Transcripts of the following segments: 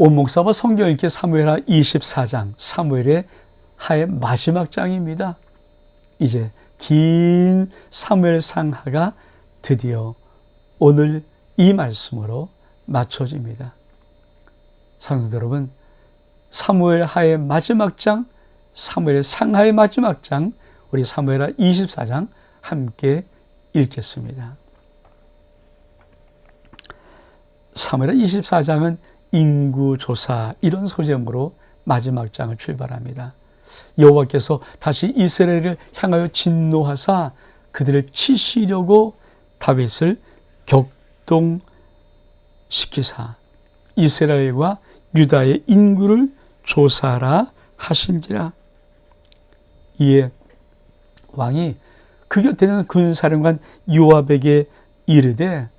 온 목사와 성경 읽기 사무엘하 24장, 사무엘의 하의 마지막 장입니다. 이제 긴 사무엘 상하가 드디어 오늘 이 말씀으로 마쳐집니다. 성도 여러분, 사무엘 하의 마지막 장, 사무엘 상하의 마지막 장, 우리 사무엘하 24장 함께 읽겠습니다. 사무엘하 24장은 인구조사 이런 소제목으로 마지막 장을 출발합니다. 여호와께서 다시 이스라엘을 향하여 진노하사 그들을 치시려고 다윗을 격동시키사 이스라엘과 유다의 인구를 조사하라 하신지라. 이에 왕이 그 곁에 있는 군사령관 요압에게 이르되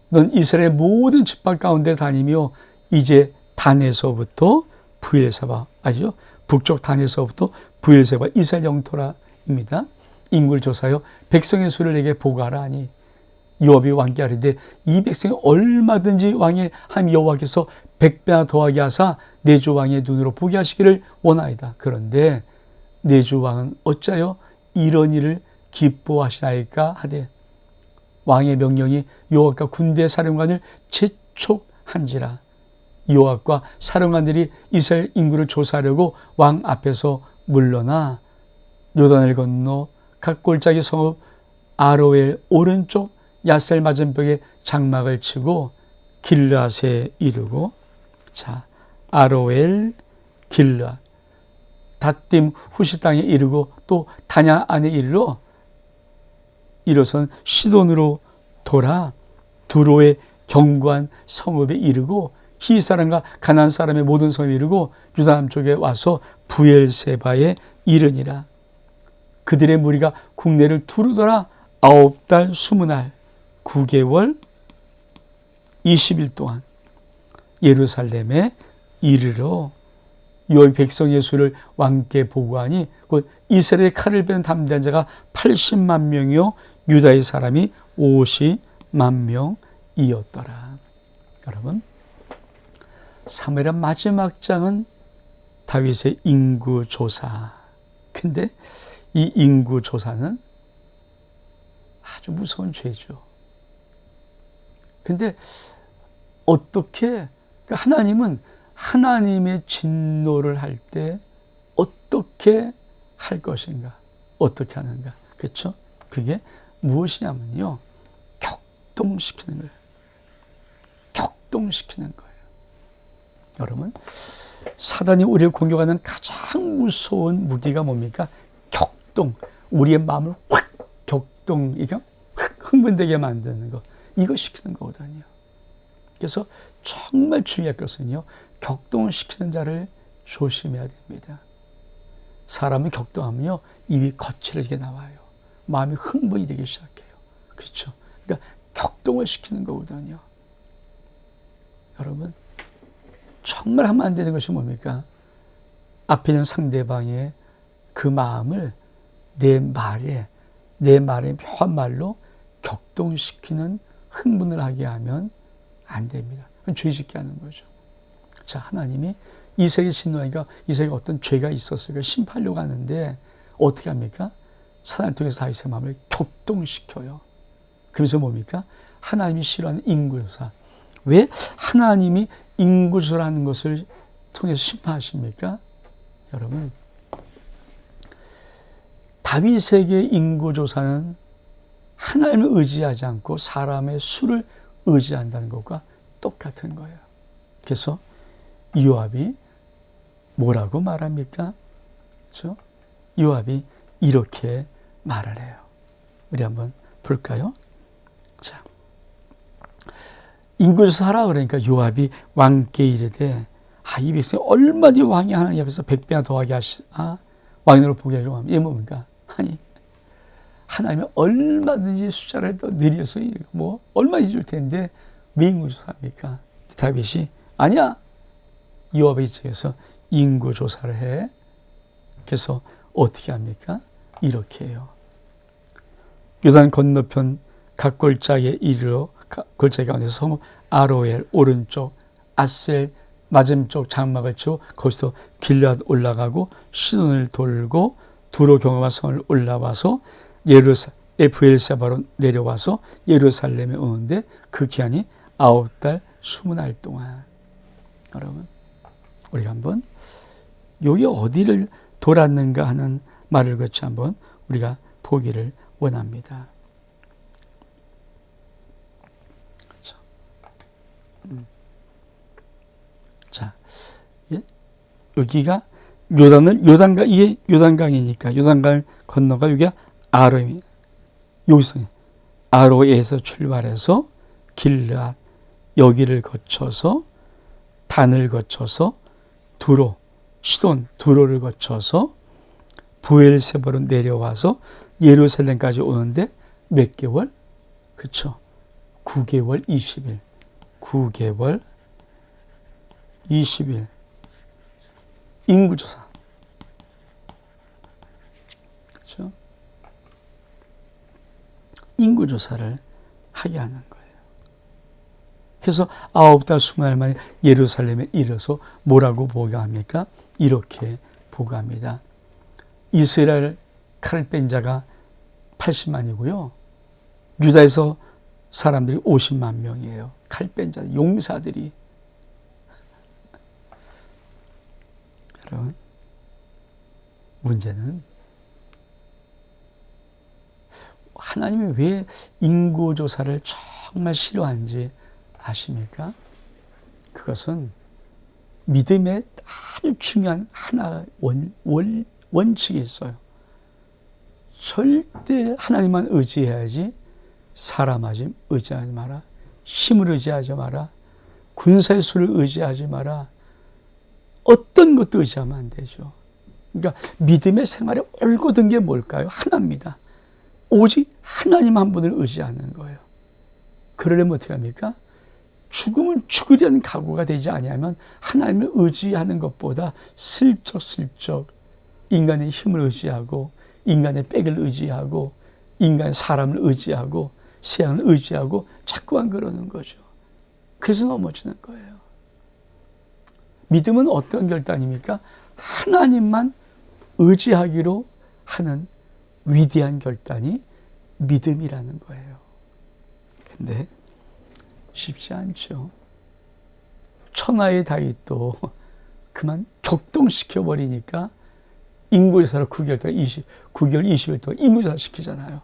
넌 이스라엘 모든 지파 가운데 다니며 이제 단에서부터 브엘세바, 아시죠? 북쪽 단에서부터 브엘세바 이스라엘 영토라입니다. 인구를 조사하여 백성의 수를 내게 보고하라 하니 요압이 왕께 아뢰되 이 백성이 얼마든지 왕의 하나님 여호와께서 100배나 더하게 하사 내 주 왕의 눈으로 보게 하시기를 원하이다. 그런데 내 주 왕은 어찌하여 이런 일을 기뻐하시나이까 하되 왕의 명령이 요압과 군대 사령관을 재촉한지라. 요압과 사령관들이 이스라엘 인구를 조사하려고 왕 앞에서 물러나 요단을 건너 각 골짜기 성읍 아로엘 오른쪽 야셀 맞은벽에 장막을 치고 길르앗에 이르고, 자, 아로엘, 길르앗, 닷딤 후시 땅에 이르고 또 다냐 안에 이르러선 시돈으로 돌아 두로의 견고한 성읍에 이르고 히 사람과 가나안 사람의 모든 성읍에 이르고 유다 남쪽에 와서 브엘세바에 이르니라. 그들의 무리가 국내를 두루 돌아 9달 20날 9개월 20일 동안 예루살렘에 이르러 요압 백성의 수를 왕께 보고하니 곧 이스라엘의 칼을 베는 담대한 자가 80만 명이요 유다의 사람이 50만 명이었더라. 여러분, 사무엘의 마지막 장은 다윗의 인구조사. 근데 이 인구조사는 아주 무서운 죄죠. 근데 어떻게, 하나님은 하나님의 진노를 할 때 어떻게 할 것인가? 어떻게 하는가? 그렇죠? 그게 무엇이냐면요. 격동시키는 거예요. 격동시키는 거예요. 여러분, 사단이 우리를 공격하는 가장 무서운 무기가 뭡니까? 격동. 우리의 마음을 확 격동, 이게 확 흥분되게 만드는 거. 이거 시키는 거거든요. 그래서 정말 중요할 것은요. 격동을 시키는 자를 조심해야 됩니다. 사람이 격동하면요. 입이 거칠어지게 나와요. 마음이 흥분이 되기 시작해요. 그렇죠? 그러니까 격동을 시키는 거거든요. 여러분, 정말 하면 안 되는 것이 뭡니까? 앞에 있는 상대방의 그 마음을 내 말에 묘한 말로 격동시키는 흥분을 하게 하면 안 됩니다. 그건 죄짓게 하는 거죠. 자, 하나님이 이삭의 진노하니까 이삭이 어떤 죄가 있었으니까 심판하려고 하는데 어떻게 합니까? 사단을 통해서 다윗의 마음을 격동시켜요. 그래서 뭡니까? 하나님이 싫어하는 인구조사. 왜 하나님이 인구조사를 하는 것을 통해서 심판하십니까? 여러분, 다윗에게 인구조사는 하나님을 의지하지 않고 사람의 수를 의지한다는 것과 똑같은 거예요. 그래서 요압이 뭐라고 말합니까? 그렇죠? 요압이 이렇게 말을 해요. 우리 한번 볼까요? 자, 인구조사 하라 그러니까 요압이 왕께 이르되 이 백성이 얼마든지 왕이 하나님 앞에서 100배나 더하게 왕으로 보게 하려고 하면 이게 뭡니까? 아니, 하나님이 얼마든지 숫자를 더 늘려서 뭐 얼마든지 줄 텐데 왜 인구조사합니까? 다윗이 아니야. 요압의 입장에서 인구조사를 해. 그래서 어떻게 합니까? 이렇게 해요. 요단 건너편 각 골짜기에 이르러 골짜기 가운데 성읍 아로엘 오른쪽 아셀 맞은쪽 장막을 치고 거기서 길앗 올라가고 시돈을 돌고 두로 경험한 성을 올라와서 에브엘세바로 내려와서 예루살렘에 오는데 그 기한이 9달 20날 동안. 여러분, 우리가 한번 여기 어디를 돌았는가 하는 말을 거쳐 한번 우리가 보기를 원합니다. 그렇죠. 자, 여기가 이게 요단강이니까 요단강을 건너가 여기가 아로입니다. 여기서 아로에서 출발해서 길앗 여기를 거쳐서 단을 거쳐서 두로 시돈 두로를 거쳐서 브엘세바로 내려와서 예루살렘까지 오는데 몇 개월? 그렇죠. 9개월 20일. 9개월 20일. 인구조사. 그렇죠. 인구조사를 하게 하는 거예요. 그래서 9달 20날 만에 예루살렘에 이르러서 뭐라고 보고합니까? 이렇게 보고합니다. 이스라엘 칼을 뺀 자가 80만이고요. 유다에서 사람들이 50만 명이에요. 칼 뺀 자, 용사들이. 여러분, 문제는 하나님이 왜 인구조사를 정말 싫어하는지 아십니까? 그것은 믿음의 아주 중요한 하나 원칙이 있어요. 절대 하나님만 의지해야지 사람 의지하지 마라. 힘을 의지하지 마라. 군사의 수를 의지하지 마라. 어떤 것도 의지하면 안 되죠. 그러니까 믿음의 생활에 올곧은 게 뭘까요? 하나입니다. 오직 하나님 한 분을 의지하는 거예요. 그러려면 어떻게 합니까? 죽으면 죽으려는 각오가 되지 아니하면 하나님을 의지하는 것보다 슬쩍슬쩍 인간의 힘을 의지하고 인간의 빽을 의지하고 인간의 사람을 의지하고 세상을 의지하고 자꾸만 그러는 거죠. 그래서 넘어지는 거예요. 믿음은 어떤 결단입니까? 하나님만 의지하기로 하는 위대한 결단이 믿음이라는 거예요. 근데 쉽지 않죠. 천하의 다윗도 그만 격동시켜버리니까 인구조사를 9개월 20일 동안 인구조사 시키잖아요.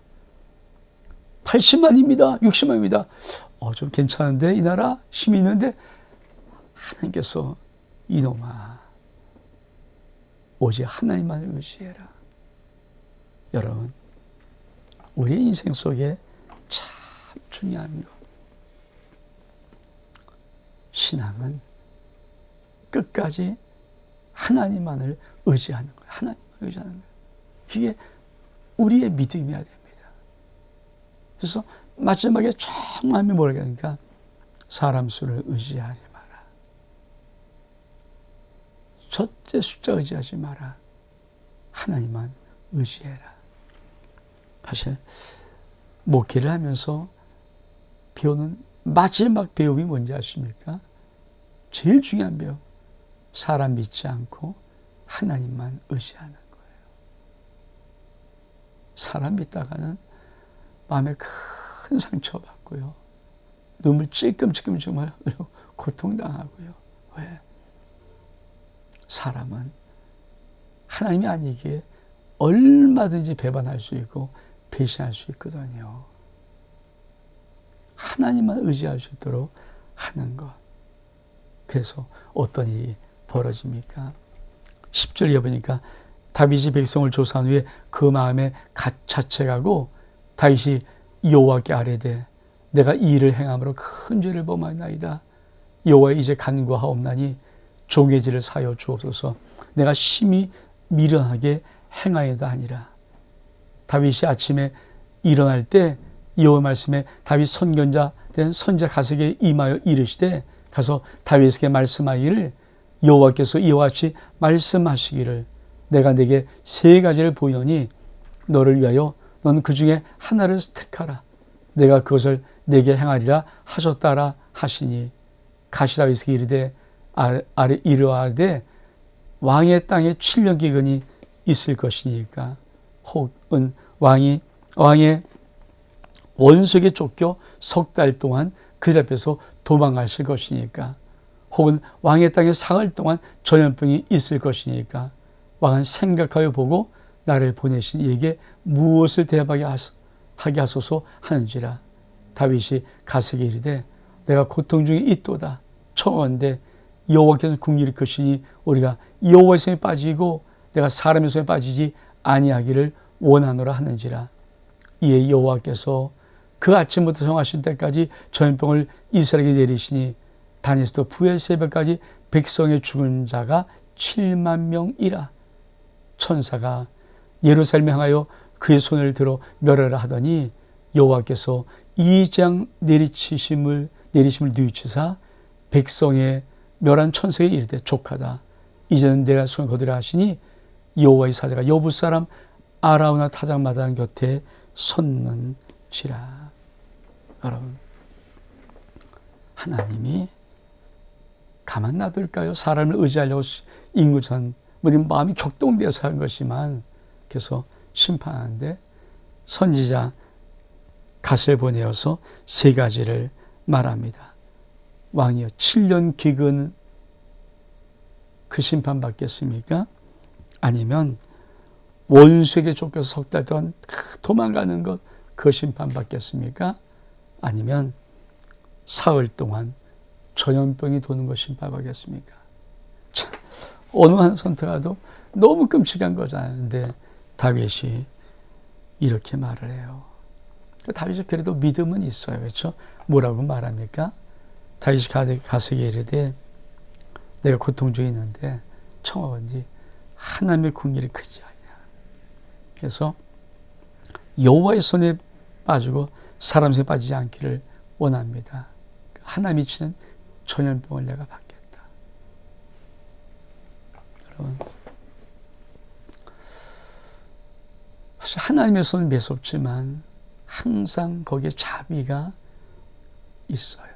80만입니다. 60만입니다. 좀 괜찮은데 이 나라 힘이 있는데 하나님께서 이놈아 오직 하나님만을 의지해라. 여러분, 우리의 인생 속에 참 중요한 것, 신앙은 끝까지 하나님만을 의지하는 거예요. 하나님만을 의지하는 거예요. 그게 우리의 믿음이어야 됩니다. 그래서 마지막에 정말 뭐라고 하니까 사람 수를 의지하지 마라. 첫째 숫자 의지하지 마라. 하나님만 의지해라. 사실 목회를 하면서 배우는 마지막 배움이 뭔지 아십니까? 제일 중요한 배움. 사람 믿지 않고 하나님만 의지하는 거예요. 사람 믿다가는 마음에 큰 상처받고요. 눈물 찔끔찔끔 정말 고통당하고요. 왜? 사람은 하나님이 아니기에 얼마든지 배반할 수 있고 배신할 수 있거든요. 하나님만 의지할 수 있도록 하는 것. 그래서 어떤 일이 벌어집니까? 10절에 보니까 다윗이 백성을 조사한 후에 그 마음에 자책하고 다윗이 여호와께 아뢰되 내가 이 일을 행함으로 큰 죄를 범하나이다. 여호와여 이제 간구하옵나니 종의 죄를 사하여 주옵소서. 내가 심히 미련하게 행하여다 하니라. 다윗이 아침에 일어날 때 여호와 말씀에 다윗 선견자 된 선자 가석에 임하여 이르시되 가서 다윗에게 말씀하기를 여호와께서 이와 같이 말씀하시기를 내가 내게 세 가지를 보이노니 너를 위하여 너는 그 중에 하나를 택하라. 내가 그것을 내게 행하리라 하셨다라 하시니 가시 다윗에게 이르되 아래 이르하되 왕의 땅에 7년 기근이 있을 것이니까, 혹은 왕의 원수에게 쫓겨 석 달 동안 그들 앞에서 도망가실 것이니까, 혹은 왕의 땅에 사흘 동안 전염병이 있을 것이니까 왕은 생각하여 보고 나를 보내신 이에게 무엇을 대답하게 하소서 하는지라. 다윗이 가세게 이르되 내가 고통 중에 있도다. 청하건대 여호와께서 긍휼히 크시니 우리가 여호와의 손에 빠지고 내가 사람의 손에 빠지지 아니하기를 원하노라 하는지라. 이에 여호와께서 그 아침부터 정하신 때까지 전염병을 이스라엘에게 내리시니 단에서도 부의 새벽까지 백성의 죽은 자가 7만 명이라. 천사가 예루살렘에 향하여 그의 손을 들어 멸하라 하더니 여호와께서 이 재앙 내리심을 뉘우치사 백성의 멸한 천사에게 이르되 족하다. 이제는 내가 손을 거두려 하시니 여호와의 사자가 여부 사람 아라우나 타작마당 곁에 섰는지라. 여러분, 하나님이 가만 놔둘까요? 사람을 의지하려고 인구전 우리 마음이 격동되어서 한 것이만 그래서 심판하는데, 선지자 갓을 보내어서 세 가지를 말합니다. 왕이여 7년 기근 그 심판 받겠습니까? 아니면 원수에게 쫓겨서 석 달 동안 도망가는 것 그 심판 받겠습니까? 아니면 사흘 동안 전염병이 도는 것 심판하겠습니까? 참, 어느 한 선택하도 너무 끔찍한 거잖아요. 근데 다윗이 이렇게 말을 해요. 다윗이 그래도 믿음은 있어요. 그렇죠? 뭐라고 말합니까? 다윗이 가세게 이르되 내가 고통 중에 있는데 청하건대 하나님의 긍휼이 크지 않냐. 그래서 여호와의 손에 빠지고 사람 손에 빠지지 않기를 원합니다. 하나님이 치는 전염병을 내가 받겠다. 여러분, 사실 하나님의 손은 매섭지만 항상 거기에 자비가 있어요.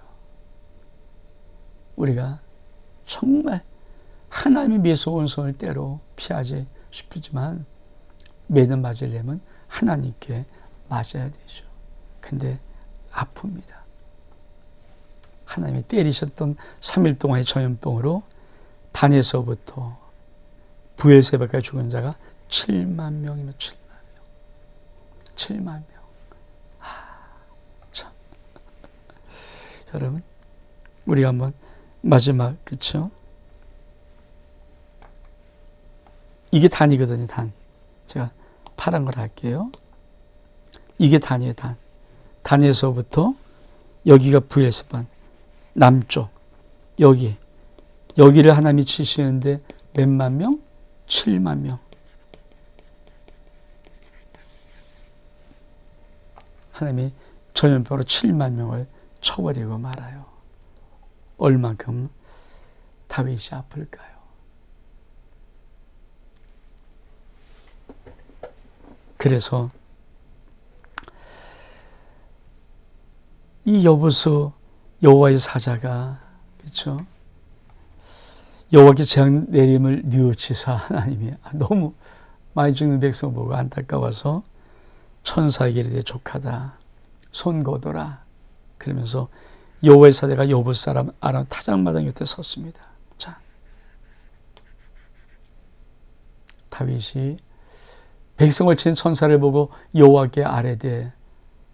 우리가 정말 하나님의 매서운 손을 때로 피하지 싶지만 매는 맞으려면 하나님께 맞아야 되죠. 근데 아픕니다. 하나님이 때리셨던 3일 동안의 전염병으로 단에서부터 부엘세바까지 죽은 자가 7만 명이면 7만 명. 7만 명. 참. 여러분, 우리가 한번 마지막, 그렇죠? 이게 단이거든요, 단. 제가 파란 걸 할게요. 이게 단이에요, 단. 단에서부터 여기가 부엘세바 남쪽, 여기를 하나님이 치시는데 몇만 명? 7만 명. 하나님이 전염병으로 7만 명을 쳐버리고 말아요. 얼만큼 다윗이 아플까요? 그래서 이 여부수 여호와의 사자가, 그렇죠? 여호와께 재앙 내림을 뉘우치사 하나님이 너무 많이 죽는 백성 보고 안타까워서 천사에게 이르되 족하다. 손 거둬라. 그러면서 여호와의 사자가 여부 사람 아람 타작마당 곁에 섰습니다. 자, 다윗이 백성을 친 천사를 보고 여호와께 아뢰되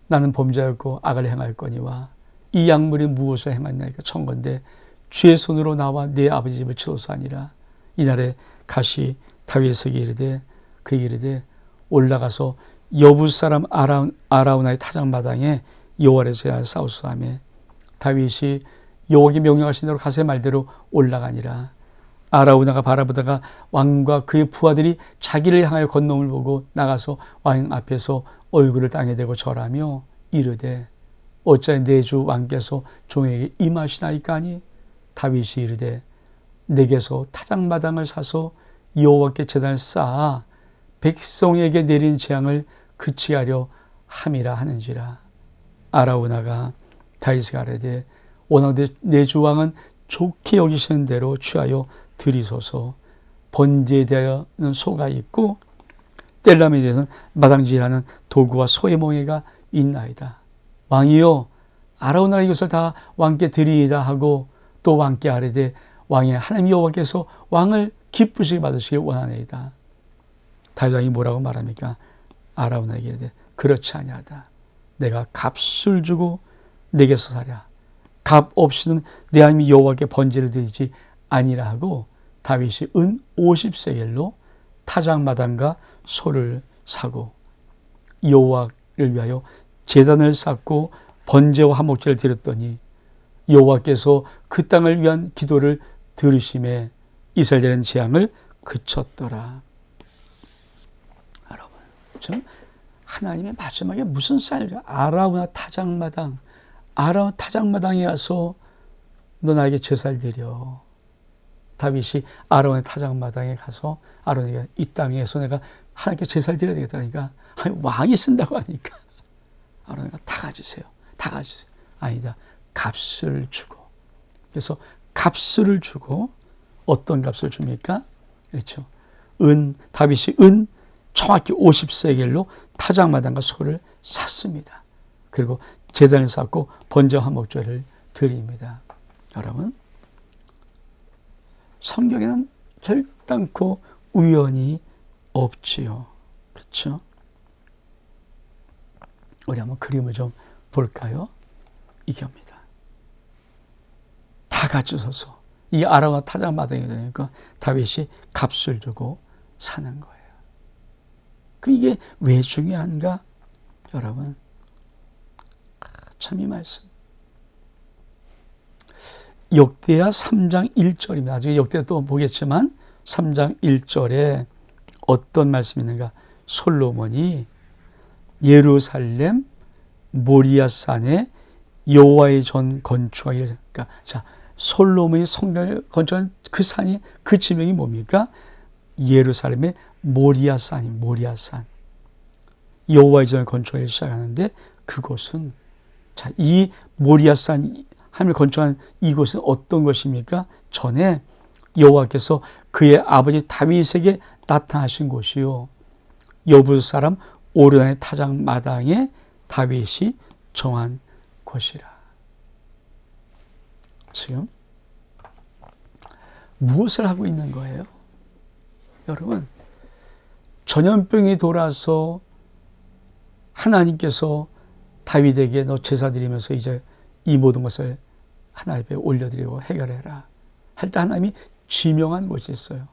나는 범죄하였고 악을 행하였거니와 이 약물이 무엇을 행하였나이까 청건대 주의 손으로 나와 내 아버지 집을 치소서 하니라. 이날에 갓이 다윗에게 이르되 그에게 이르되 올라가서 여부 사람 아라우나의 타작마당에 여호와를 싸우소서 하며 다윗이 여호와께 명령하신 대로 갓의 말대로 올라가니라. 아라우나가 바라보다가 왕과 그의 부하들이 자기를 향하여 건너옴을 보고 나가서 왕 앞에서 얼굴을 땅에 대고 절하며 이르되 어찌하여 내 주 왕께서 종에게 임하시나이까 하니 다윗이 이르되 내게서 타작마당을 사서 여호와께 제단을 쌓아 백성에게 내린 재앙을 그치게 하려 함이라 하는지라. 아라우나가 다윗에게 아뢰되 워낙 내 주 왕은 좋게 여기시는 대로 취하여 드리소서. 번제에 대하여는 소가 있고 뗄람에 대해서는 마당질하는 도구와 소의 멍에가 있나이다. 왕이여 아라오나 이것을 다 왕께 드리이다 하고 또 왕께 아뢰되 왕의 하나님 여호와께서 왕을 기쁘시게 받으시길 원하나이다. 다윗 왕이 뭐라고 말합니까? 아라오나에게 이르되 그렇지 아니하다. 내가 값을 주고 내게서 사랴. 값 없이는 내 하나님 여호와께 번제를 드리지 아니라 하고 다윗이 은 50세겔로 타작마당과 소를 사고 여호와를 위하여 제단을 쌓고 번제와 화목제를 드렸더니 여호와께서 그 땅을 위한 기도를 들으심에 이스라엘의 재앙을 그쳤더라. 여러분, 좀 하나님의 마지막에 무슨 쌀 아라우나 타작마당, 아라우나 타작마당에 가서 너 나에게 제사를 드려. 다윗이 아론의 타작마당에 가서 아론에게 이 땅에서 내가 하나님께 제사를 드려야 되겠다니까 왕이 쓴다고 하니까 아론이가 다 가지세요. 다 가지세요. 아니다. 값을 주고. 그래서 값을 주고 어떤 값을 줍니까? 그렇죠. 다윗이 정확히 50세겔로 타작마당과 소를 샀습니다. 그리고 제단을 쌓고 번제와 화목제를 드립니다. 여러분, 성경에는 결단코 우연이 없지요. 그렇죠? 우리 한번 그림을 좀 볼까요? 이겁니다. 다 갖추셔서 이 아라와 타작마당이 되니까 다윗이 값을 주고 사는 거예요. 그럼 이게 왜 중요한가? 여러분, 참 이 말씀. 역대하 3장 1절입니다. 나중에 역대 또 보겠지만 3장 1절에 어떤 말씀이 있는가? 솔로몬이 예루살렘 모리아산에 여호와의 전 건축하기를. 그러니까 자, 솔로몬이 성전을 건축한 그 산이, 그 지명이 뭡니까? 예루살렘의 모리아산이 모리아산. 여호와의 전을 건축하기 시작하는데 그곳은 자, 이 모리아산 하나님을 건축한 이곳은 어떤 것입니까? 전에 여호와께서 그의 아버지 다윗에게 나타나신 곳이요. 여부 사람 오르단의 타작마당에 다윗이 정한 곳이라. 지금 무엇을 하고 있는 거예요? 여러분, 전염병이 돌아서 하나님께서 다윗에게 너 제사 드리면서 이제 이 모든 것을 하나님 앞에 올려드리고 해결해라 할 때 하나님이 지명한 곳이 있어요.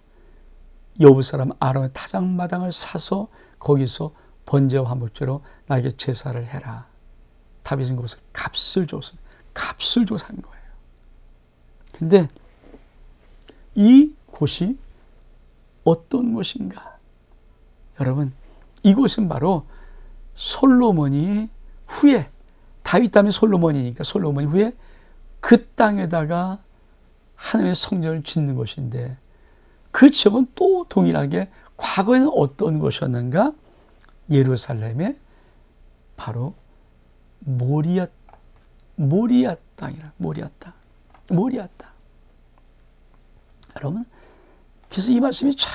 여부 사람 아론의 타작마당을 사서 거기서 번제와 화목제로 나에게 제사를 해라. 다윗은 그것을 값을 줘서 값을 줘서 한 거예요. 근데 이 곳이 어떤 곳인가? 여러분, 이곳은 바로 솔로몬이 후에, 다윗 다음에 솔로몬이니까 솔로몬이 후에 그 땅에다가 하나님의 성전을 짓는 것인데 그 지역은 또 동일하게 과거에는 어떤 곳이었는가? 예루살렘의 바로 모리아 땅이라. 모리아 땅. 여러분, 그래서 이 말씀이 참,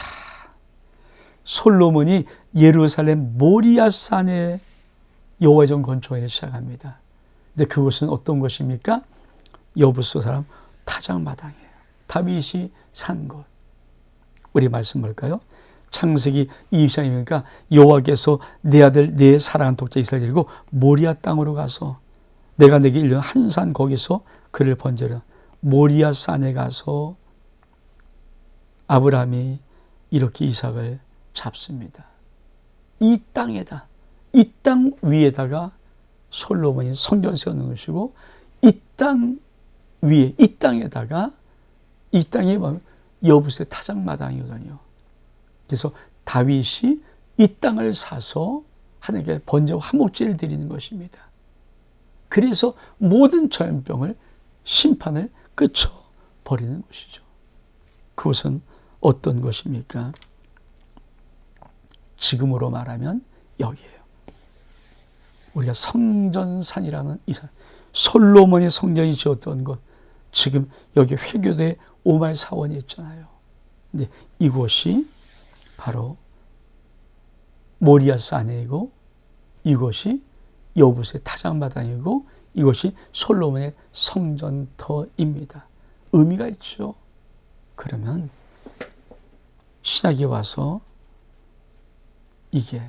솔로몬이 예루살렘 모리아산에 여호와의 전 건축하기 시작합니다. 근데 그곳은 어떤 곳입니까? 여부수 사람 타작마당이에요. 다윗이 산 곳. 우리 말씀 볼까요? 창세기 22장이니까 여호와께서 내 아들 내 사랑하는 독자 이스라엘 데리고 모리아 땅으로 가서 내가 내게 일른 한 산 거기서 그를 번제라. 모리아 산에 가서 아브라함이 이렇게 이삭을 잡습니다. 이 땅에다, 이 땅 위에다가 솔로몬이 성전 세우는 것이고, 이 땅 위에, 이 땅에다가, 이 땅이 여부수의 타작마당이거든요. 그래서 다윗이 이 땅을 사서 하나님께 번제와 화목제를 드리는 것입니다. 그래서 모든 전염병을, 심판을 끝쳐버리는 것이죠. 그것은 어떤 것입니까? 지금으로 말하면 여기에요. 우리가 성전산이라는 이 산, 솔로몬의 성전이 지었던 것, 지금 여기 회교도에 오말 사원이 있잖아요. 근데 이곳이 바로 모리아 산이고 이곳이 여부스의 타작마당이고 이것이 솔로몬의 성전터입니다. 의미가 있죠. 그러면 신약에 와서 이게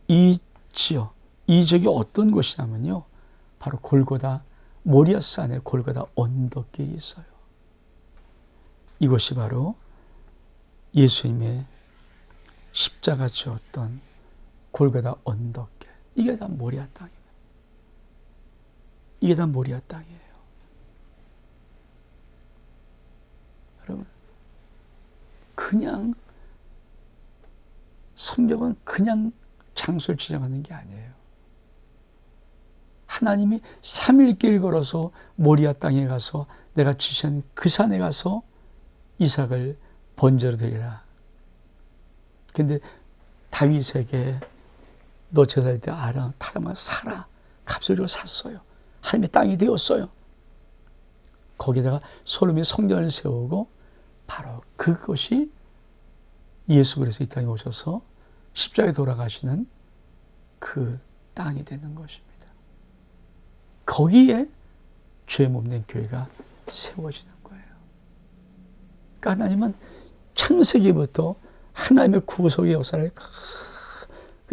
이 지역, 이 지역이 어떤 곳이냐면요. 바로 골고다 모리아산에 골고다 언덕길이 있어요. 이곳이 바로 예수님의 십자가 지었던 골고다 언덕길. 이게 다 모리아 땅입니다. 이게 다 모리아 땅이에요. 여러분, 그냥 성경은 그냥 장소를 지정하는 게 아니에요. 하나님이 3일길 걸어서 모리아 땅에 가서 내가 지신 그 산에 가서 이삭을 번제로 드리라. 근데 다윗에게 너 제사할 때 알아. 타다만 사라. 값을 주고 샀어요. 하나님의 땅이 되었어요. 거기다가 솔로몬이 성전을 세우고 바로 그것이 예수 그리스도 이 땅에 오셔서 십자가에 돌아가시는 그 땅이 되는 것입니다. 거기에 죄 몸된 교회가 세워지는 거예요. 그러니까 하나님은 창세기부터 하나님의 구속의 역사를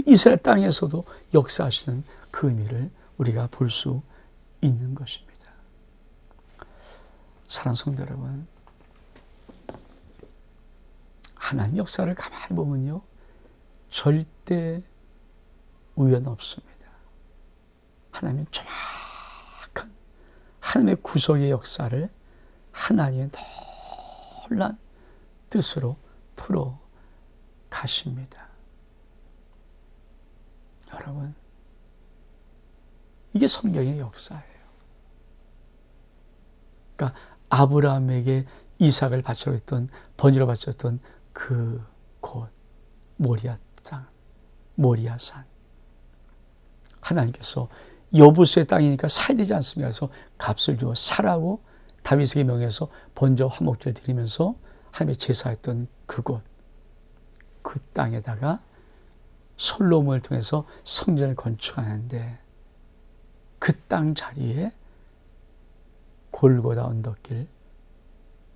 이스라엘 땅에서도 역사하시는 그 의미를 우리가 볼 수 있는 것입니다. 사랑하는 성도 여러분, 하나님 역사를 가만히 보면요, 절대 우연 없습니다. 하나님은 정확한 하나님의 구속의 역사를 하나님의 놀란 뜻으로 풀어 가십니다. 여러분, 이게 성경의 역사예요. 그러니까 아브라함에게 이삭을 바치러 했던, 번제로 바쳤던 그 곳, 모리아 땅, 모리아산. 하나님께서 여부수의 땅이니까 사야 되지 않습니까? 그래서 값을 주어 사라고 다윗에게 명해서 번제 화목제를 드리면서 하나님의 제사했던 그곳, 그 땅에다가 솔로몬을 통해서 성전을 건축하는데 그 땅 자리에 골고다 언덕길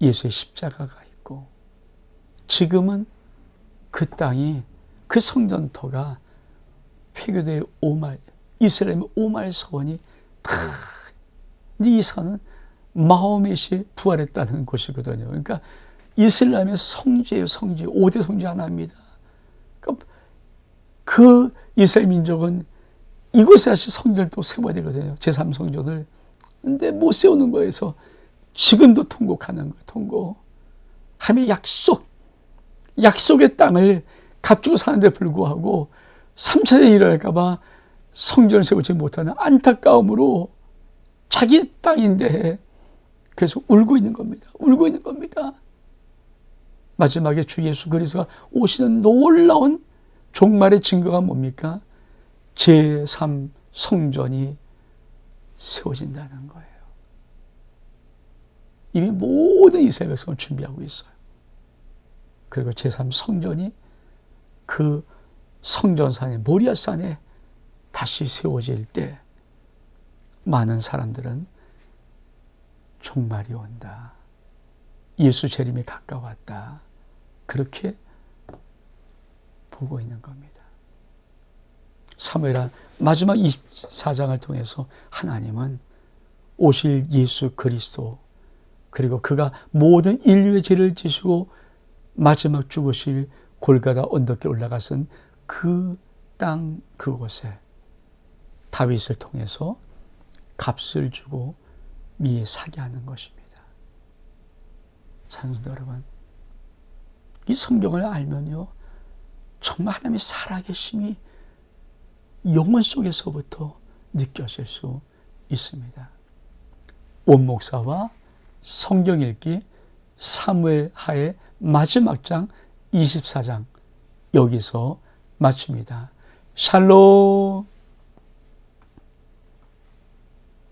예수의 십자가가 있고, 지금은 그 땅이, 그 성전터가 회교도의 오말, 이스라엘의 오말 서원이 다, 이 산은 마호멧이 부활했다는 곳이거든요. 그러니까 이슬람의 성지예요, 성지. 5대 성지 하나입니다. 그러니까 그 이스라엘 민족은 이곳에 다시 성전을 또 세워야 되거든요. 제3성전을. 근데 못 세우는 거에서 지금도 통곡하는 거예요. 통곡. 하나님의 약속의 땅을 값주고 사는데 불구하고 3차례 일어날까 봐 성전을 세우지 못하는 안타까움으로 자기 땅인데 그래서 울고 있는 겁니다. 울고 있는 겁니다. 마지막에 주 예수 그리스도가 오시는 놀라운 종말의 증거가 뭡니까? 제3성전이 세워진다는 거예요. 이미 모든 이스라엘 백성을 준비하고 있어요. 그리고 제3성전이 그 성전산에, 모리아산에 다시 세워질 때 많은 사람들은 종말이 온다, 예수 재림이 가까웠다, 그렇게 보고 있는 겁니다. 사무엘하 마지막 24장을 통해서 하나님은 오실 예수 그리스도, 그리고 그가 모든 인류의 죄를 지시고 마지막 죽으실 골고다 언덕에 올라가선 그 땅 그곳에 다윗을 통해서 값을 주고 미에 사게 하는 것입니다. 사랑하는 여러분, 이 성경을 알면요, 정말 하나님의 살아계심이 영혼 속에서부터 느껴질 수 있습니다. 온 목사와 성경 읽기 사무엘하의 마지막 장 24장 여기서 마칩니다. 샬롬.